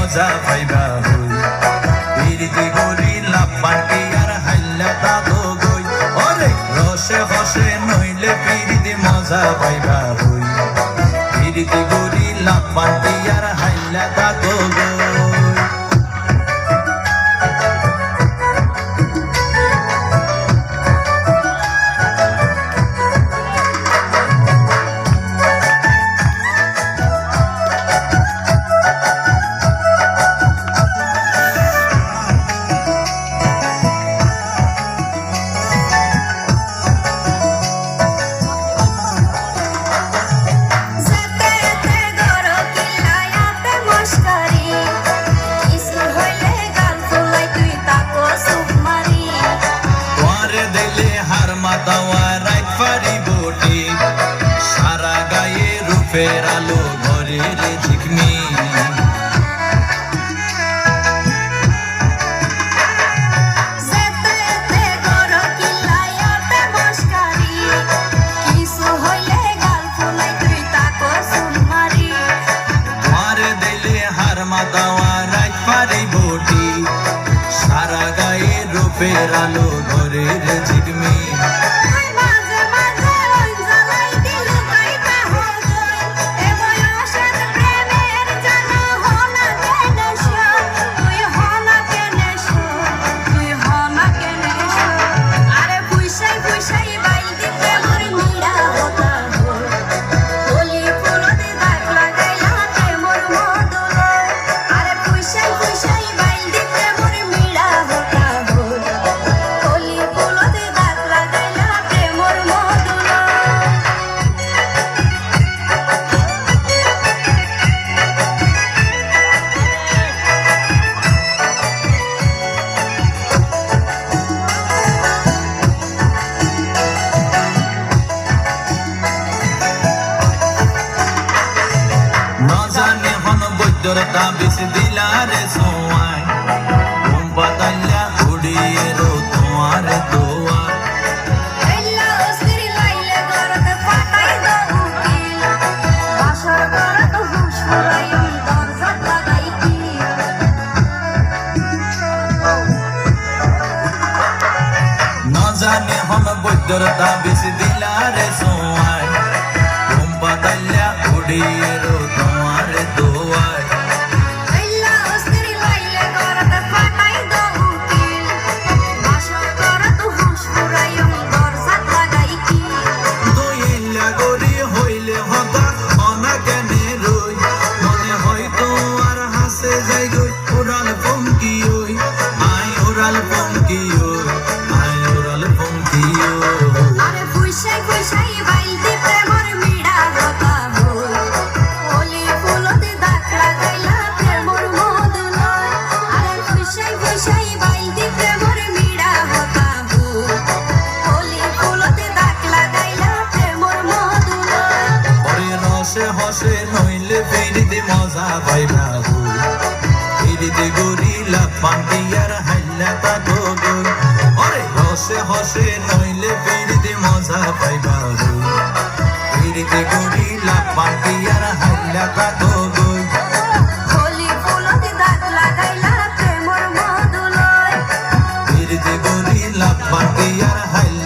মজা পাইবা হই পিরিতি গরি লাপান কি আর হাইলা দাদো গই ওরে রসে হসে নইলে পিরিতি মজা পাইবা হই পিরিতি গরি লাপান কি আর হাইলা দাদো গই সারা গায়ে রূপের আলো ঘরের ঝিকমি মারে দিলে হার মাতাওয়া রাত পারি বটি সারা গায়ে রূপের আলো ঘরের ঝিকমি তাবিজ দিলারে সোয়াই বাতাইলা উড়িয়ে রো তোমার দোয়ার এলা অস্থির লাইলে গরতে পাতাই দো উকিল বাসর গরত হুশ ফুরাই দরজা লাগাই কি না জানে হন বৈদ্যর তাবিজ দিলারে সোয়াই বাতাইলা উড়িয়ে রো তোমার দোয়ার হসে নইলে ফিরিতে মজা পাইবা হই ফিরিতে গরি লাপান কি আর হাইলা তাকো গই ওরে হসে হসে নইলে ফিরিতে মজা পাইবা হই ফিরিতে গরি লাপান কি আর হাইলা তাকো গই হলি ফুলতে দাগ লাগাইলা প্রেমর মধুলয় ফিরিতে গরি লাপান কি আর হাইলা